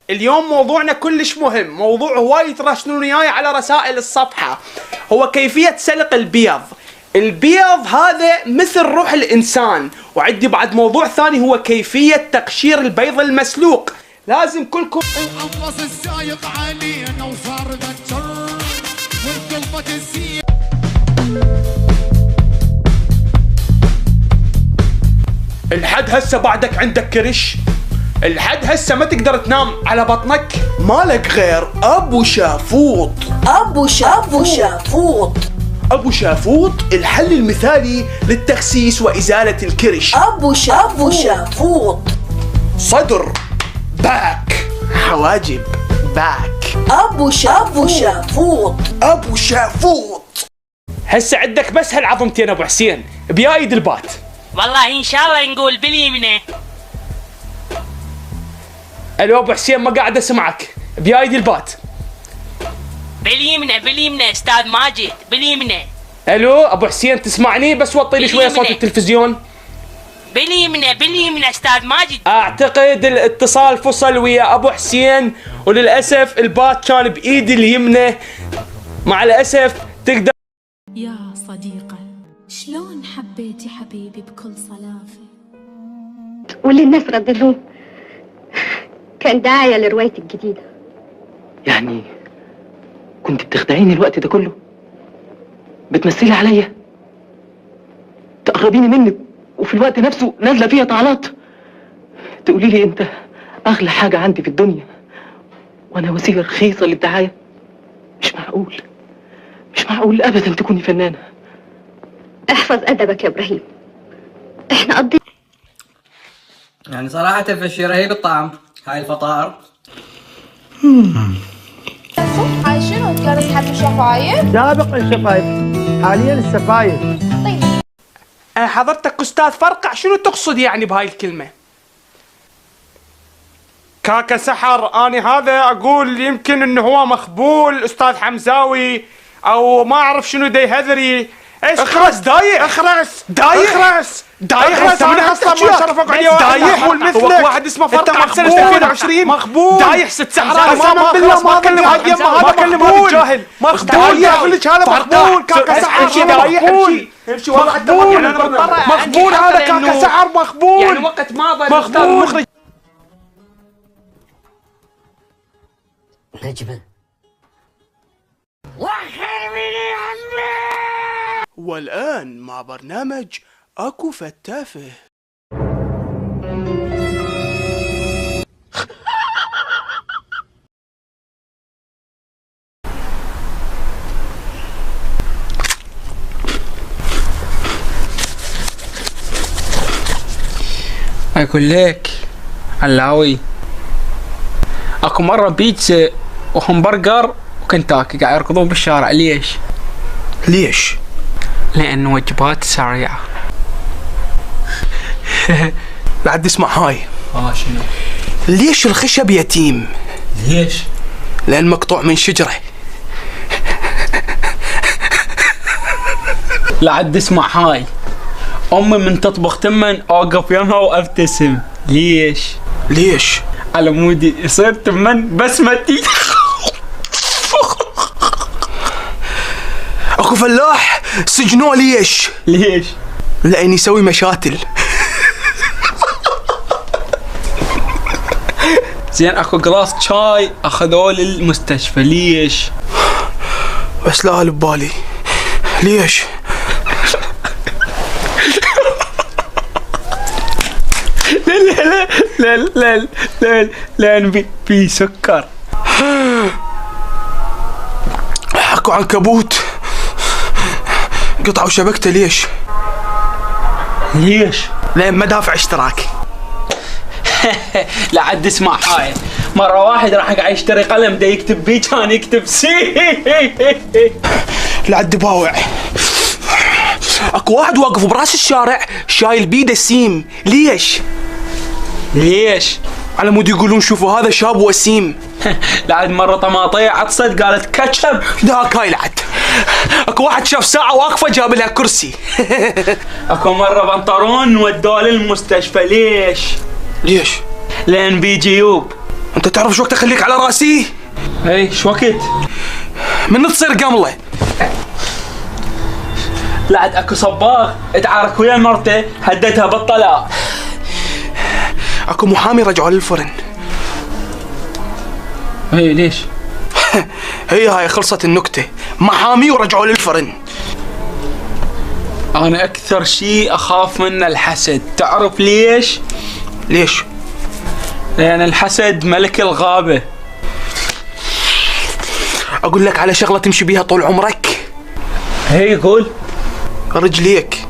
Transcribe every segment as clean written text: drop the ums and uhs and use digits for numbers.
اليوم موضوعنا كلش مهم، موضوع هواي يتراسلون وياي على رسائل الصفحة، هو كيفية سلق البيض. البيض هذا مثل روح الإنسان، وعندي بعد موضوع ثاني هو كيفية تقشير البيض المسلوق. لازم كلكم وحفظ السايق علينا وصار بتر والقلبة السيئة. الحد هسه بعدك عندك كرش، الحد هسه ما تقدر تنام على بطنك، مالك غير ابو شافوط. ابو شافوط ابو شافوط الحل المثالي للتخسيس وازالة الكرش. ابو شافوط صدر باك، حواجب باك. ابو شافوط ابو شافوط. هسه عندك بس هالعظمتين ابو حسين بيايد البات. والله ان شاء الله نقول باليمنى. الو ابو حسين ما قاعد اسمعك، بيايد البات. باليمنى استاذ ماجد، باليمنى. الو ابو حسين تسمعني؟ بس وطي لي شويه صوت التلفزيون. باليمنى استاذ ماجد. اعتقد الاتصال فصل ويا ابو حسين، وللاسف البات كان بايدي اليمنى. مع الاسف تقدر. يا صديقة، شلون حبيتي حبيبي بكل صلافة؟ واللي الناس رددوه كان داعية لروايتي الجديدة. يعني كنت بتخدعيني الوقت ده كله؟ بتمثلي عليا؟ تقربيني منك وفي الوقت نفسه نازله فيها طعنات، تقولي لي انت اغلى حاجه عندي في الدنيا وانا وسيله رخيصه للدعايه؟ مش معقول ابدا تكوني فنانه. احفظ ادبك يا ابراهيم، احنا قضينا يعني صراحة فشي رهيب الطعم هاي الفطائر. هاي شنو كانت حب الشفايف؟ سابق الشفايف، حاليا السفايف. طيب حضرتك استاذ فرقع، شنو تقصد يعني بهاي الكلمه؟ كاكا سحر، اني هذا اقول يمكن انه هو مخبول استاذ حمزاوي او ما اعرف شنو دي هذري. ايش اخرس دايح، اخرس دايح انا اصلا ما شرفك علي دايح والمثلك واحد اسمه فرقع سنه 2020 مخبول دايح ست سحران ما بالله ما اكلم هذا يمه هذا اكلم هذا الجاهل مخبول يا لك هذا مخبول كاكا سحر امشي دايح امشي والله حتى مخبول هذا كاكا سحر مخبول يعني وقت ماضى مخبول. نجمة والآن مع برنامج أكو فتافه. اقول لك علاوي، اكو مرة بيتزا وهمبرجر وكنتاكي قاعد يركضون بالشارع. ليش؟ لأن وجبات سريعة. بعد اسمع هاي. شنو؟ ليش الخشب يتيم؟ ليش؟ لأن مقطوع من شجرة. لعد اسمع هاي. أمي من تطبخ تمن أوقف يمها وأبتسم. ليش؟ على مودي يصير تمن بسمتي. اكو فلاح سجنوه. ليش؟ لأن يسوي مشاتل. زين اكو قلاص شاي اخذوه للمستشفى. ليش؟ بس لا ببالي ليش؟ لا لأن في سكر. اكو عنكبوت قطعوا شبكته. ليش؟ لأن ما دافع اشتراك. لا عاد اسمع هاي. مرة واحد راح قاعد يشتري قلم دا يكتب بيه كان يكتب سي. لا عاد باوع. اكو واحد واقف براس الشارع شايل بيده سيم. ليش؟ على مود يقولون شوفوا هذا شاب وسيم. لا عاد مرة طماطية عطست قالت كاتشب. داك هاي لعد. اكو واحد شاف ساعة واقفة جاب لها كرسي. اكو مرة بنطرون ودوه للمستشفى. ليش؟ ليش؟ لأن بي جيوب. انت تعرف شو وقت اخليك على راسي؟ اي شو وقت؟ من تصير قمله. لا عاد اكو صباغ اتعارك ويا مرته هددها بالطلاق. اكو محامي رجعوا للفرن. اي ليش؟ هاي خلصت النكتة، محامي ورجعوا للفرن. انا اكثر شيء اخاف منه الحسد، تعرف ليش؟ ليش؟ لان الحسد ملك الغابة. اقول لك على شغلة تمشي بيها طول عمرك. هي قول. رجليك.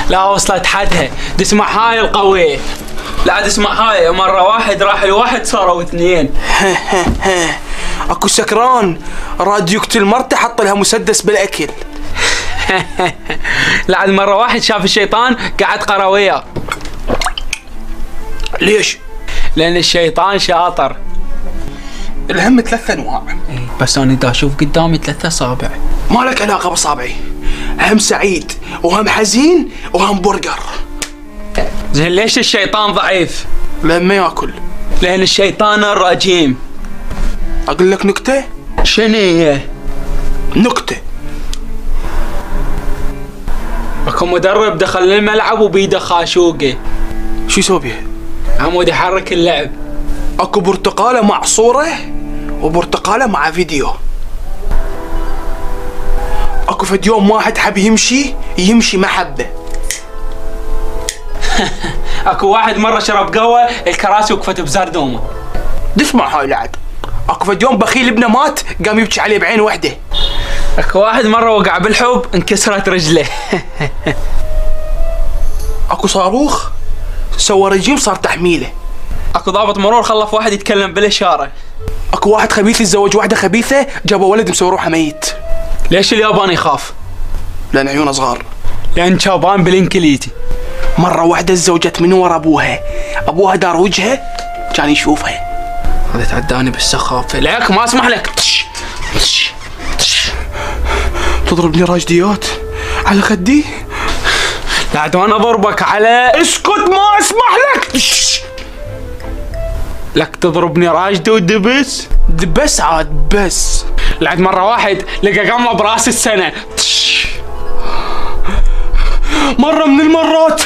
لا وصلت حدها، تسمع هاي القوية. لا تسمع هاي، مرة واحد راح لواحد صاروا اثنين. اكو سكران راد يقتل مرته حط لها مسدس بالاكل. لا مرة واحد شاف الشيطان قاعد قرويه. ليش؟ لان الشيطان شاطر. الهم 3 انواع. بس انا دا اشوف قدامي 3 اصابع. ما لك علاقة باصابعي، هم سعيد وهم حزين وهم برجر. زين ليش الشيطان ضعيف؟ لما ياكل. لان الشيطان الرجيم. اقول لك نكتة؟ شنو هي؟ نكتة. اكو مدرب دخل الملعب وبيده خاشوقه. شو يسوي بيها؟ عمود يحرك اللعب. اكو برتقالة مع صورة وبرتقالة مع فيديو. اكو فد يوم واحد حب يمشي محبة. اكو واحد مرة شرب قهوة الكراسي وقفت بزردومه. تسمع هاي العد. اكو فد يوم بخيل ابنه مات قام يبكي عليه بعين وحدة. اكو واحد مرة وقع بالحب انكسرت رجله. اكو صاروخ سوى رجيم صار تحميله. اكو ضابط مرور خلف واحد يتكلم بالاشارة. اكو واحد خبيث يتزوج واحدة خبيثة جابوا ولد مسوي روحه ميت. ليش اليابان يخاف؟ لان عيونه صغار. لان شابان بالانكليزي. مرة واحدة تزوجت من ورا ابوها دار وجهه كان يشوفها. هذا تعداني بالسخافة. ليك ما اسمح لك. تضربني راجديات على خدي؟ لا وانا اضربك على. اسكت ما اسمح لك. لك تضربني راجدي ودبس؟ دبس عاد بس. لعد مرة واحد لقى قمة براس السنة. مرة من المرات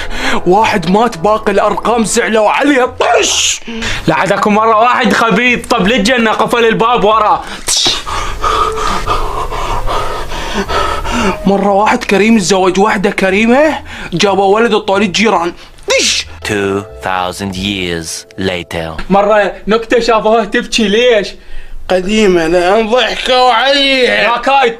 واحد مات باقي الارقام زعلوا عليه طش. لعد اكو مرة واحد خبيث طب للجنة قفل الباب ورا. مرة واحد كريم تزوج واحدة كريمة جابوا ولد طول الجيران. دش 2000 years later. مرة نكتة شافوها تبكي ليش؟ قديمة لأن ضحكوا عليها. يا كايد.